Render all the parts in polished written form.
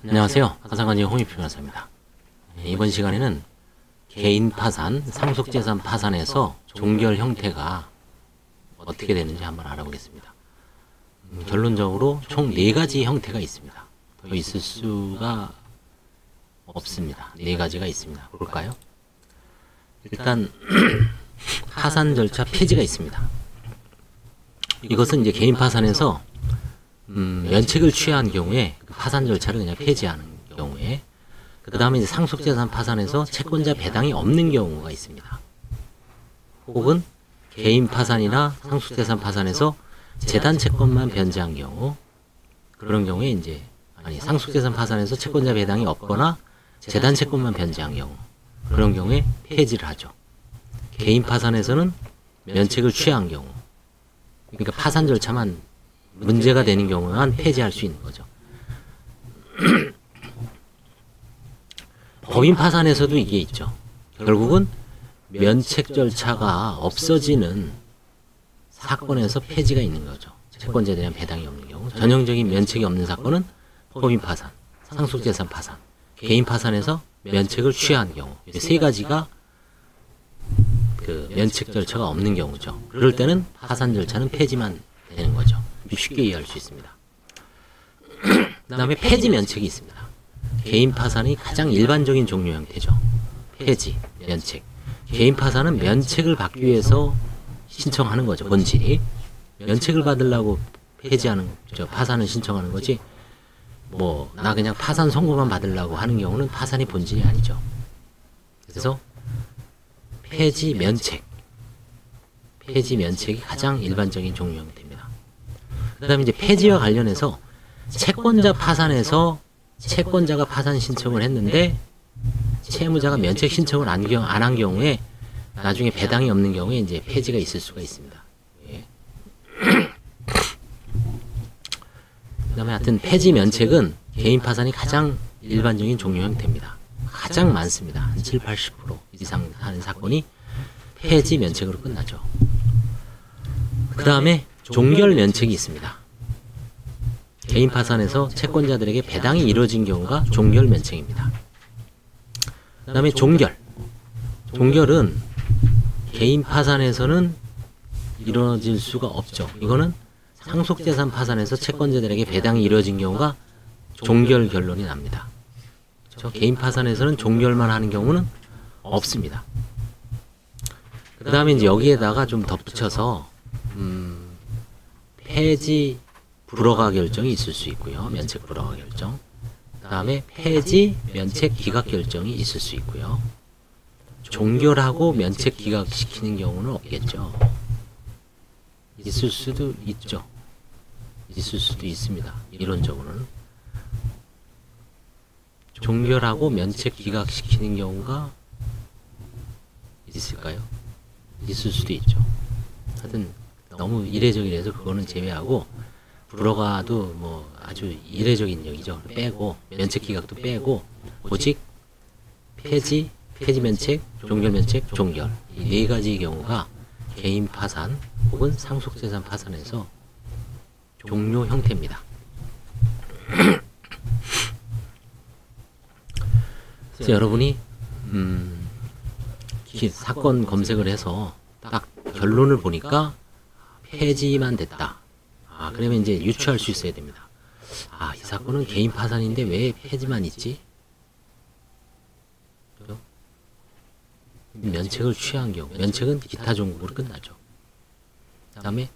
안녕하세요. 파산관계 홍익표 변호사입니다. 이번 시간에는 개인 파산, 상속재산 파산에서 종결 형태가 어떻게 되는지 한번 알아보겠습니다. 결론적으로 총 4가지 형태가 있습니다. 더 있을 수가 없습니다. 4가지가 있습니다. 볼까요? 일단 파산 절차 폐지가 있습니다. 이것은 이제 개인 파산에서 면책을 취한 경우에 그 파산 절차를 그냥 폐지하는 경우에, 그 다음에 이제 상속재산 파산에서 채권자 배당이 없는 경우가 있습니다. 혹은 개인 파산이나 상속재산 파산에서 재단 채권만 변제한 경우, 그런 경우에 이제 상속재산 파산에서 채권자 배당이 없거나 재단 채권만 변제한 경우, 그런 경우에 폐지를 하죠. 개인 파산에서는 면책을 취한 경우, 그러니까 파산 절차만 문제가 되는 경우만 폐지할 수 있는 거죠. 법인 파산에서도 이게 있죠. 결국은 면책 절차가 없어지는 사건에서 폐지가 있는 거죠. 채권자에 대한 배당이 없는 경우. 전형적인 면책이 없는 사건은 법인 파산, 상속재산 파산, 개인 파산에서 면책을 취한 경우. 이 3가지가 그 면책 절차가 없는 경우죠. 그럴 때는 파산 절차는 폐지만 되는 거죠. 쉽게 이해할 수 있습니다. 그 다음에 폐지 면책이 있습니다. 개인 파산이 가장 일반적인 종류 형태죠. 폐지, 면책. 개인 파산은 면책을 받기 위해서 신청하는 거죠. 본질이. 면책을 받으려고 폐지하는, 파산을 신청하는 거지, 나 그냥 파산 선고만 받으려고 하는 경우는 파산이 본질이 아니죠. 그래서 폐지 면책이 가장 일반적인 종류 형태입니다. 그 다음에 이제 폐지와 관련해서 채권자 파산에서 채권자가 파산 신청을 했는데 채무자가 면책 신청을 안 한 경우에 나중에 배당이 없는 경우에 이제 폐지가 있을 수가 있습니다. 예. 그 다음에 하여튼 폐지 면책은 개인 파산이 가장 일반적인 종류 형태입니다. 가장 많습니다. 한 7, 80% 이상 하는 사건이 폐지 면책으로 끝나죠. 그 다음에 종결 면책이 있습니다. 개인 파산에서 채권자들에게 배당이 이루어진 경우가 종결 면책입니다. 그 다음에 종결은 개인 파산에서는 이루어질 수가 없죠. 이거는 상속재산 파산에서 채권자들에게 배당이 이루어진 경우가 종결 결론이 납니다. 그렇죠? 개인 파산에서는 종결만 하는 경우는 없습니다. 그 다음에 이제 여기에다가 좀 덧붙여서 폐지 불허가 결정이 있을 수 있고요. 면책 불허가 결정. 그 다음에 폐지 면책 기각 결정이 있을 수 있고요. 종결하고 면책 기각시키는 경우는 없겠죠. 있을 수도 있죠. 있을 수도 있습니다. 이론적으로는. 종결하고 면책 기각시키는 경우가 있을까요? 있을 수도 있죠. 하여튼 너무 이례적이라서 그거는 제외하고, 불허가도 아주 이례적인 얘기죠. 빼고, 면책 기각도 빼고, 오직 폐지 면책, 종결 면책, 종결, 이 4가지 경우가 개인 파산 혹은 상속재산 파산에서 종료 형태입니다. 그래서 여러분이 사건 검색을 해서 딱 결론을 보니까 폐지만 됐다. 그러면 이제 유추할 수 있어야 됩니다. 이 사건은 개인 파산인데 왜 폐지만 있지? 그죠? 면책을 취한 경우, 면책은 기타 종국으로 끝나죠. 그 다음에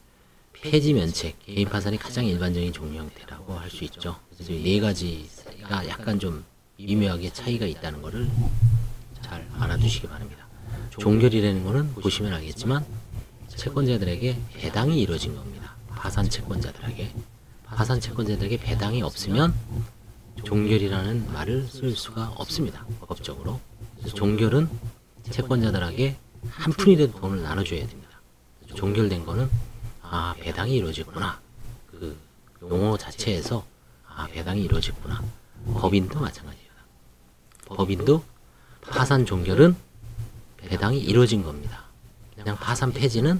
폐지 면책, 개인 파산이 가장 일반적인 종류 형태라고 할 수 있죠. 그래서 4가지가 약간 좀 미묘하게 차이가 있다는 것을 잘 알아두시기 바랍니다. 종결이라는 것은 보시면 알겠지만 채권자들에게 배당이 이루어진 겁니다. 파산 채권자들에게 배당이 없으면 종결이라는 말을 쓸 수가 없습니다. 법적으로. 그래서 종결은 채권자들에게 한 푼이라도 돈을 나눠줘야 됩니다. 종결된 거는 배당이 이루어졌구나. 그 용어 자체에서 배당이 이루어졌구나. 법인도 마찬가지입니다. 법인도 파산 종결은 배당이 이루어진 겁니다. 그냥 파산 폐지는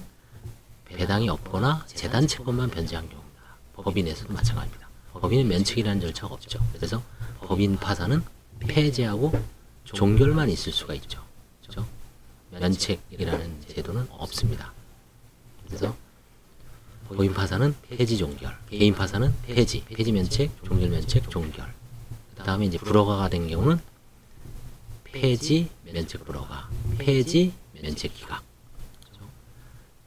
배당이 없거나 재단 채권만 변제한 경우입니다. 법인에서도 마찬가지입니다. 법인은 면책이라는 절차가 없죠. 그래서 법인 파산은 폐지하고 종결만 있을 수가 있죠. 그렇죠? 면책이라는 제도는 없습니다. 그래서 법인 파산은 폐지 종결, 개인 파산은 폐지 면책, 종결 면책, 종결. 그 다음에 이제 불허가가 된 경우는 폐지 면책 불허가, 폐지 면책 기각.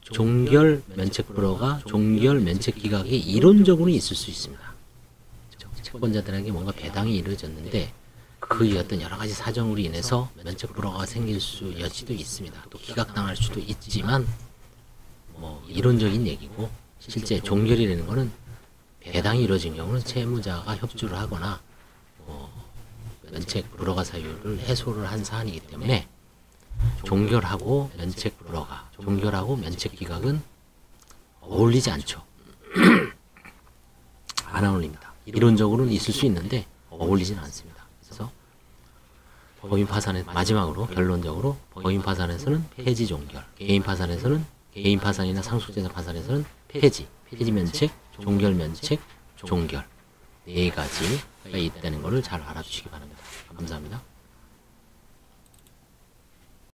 종결 면책 불허가, 종결 면책 기각이 이론적으로는 있을 수 있습니다. 채권자들에게 뭔가 배당이 이루어졌는데 그 어떤 여러 가지 사정으로 인해서 면책 불허가 생길 여지도 있습니다. 또 기각당할 수도 있지만 뭐 이론적인 얘기고, 실제 종결이라는 거는 배당이 이루어진 경우는 채무자가 협조를 하거나 면책 불허가 사유를 해소를 한 사안이기 때문에 종결하고 면책 불허가, 종결하고 면책 기각은 어울리지 않죠. 안 어울립니다. 이론적으로는 있을 수 있는데 어울리지는 않습니다. 그래서 법인 파산의 마지막으로 결론적으로 법인 파산에서는 폐지 종결, 개인 파산에서는 개인 파산이나 상속재산 파산에서는 폐지 면책, 종결 면책, 종결 네 가지가 있다는 것을 잘 알아주시기 바랍니다. 감사합니다.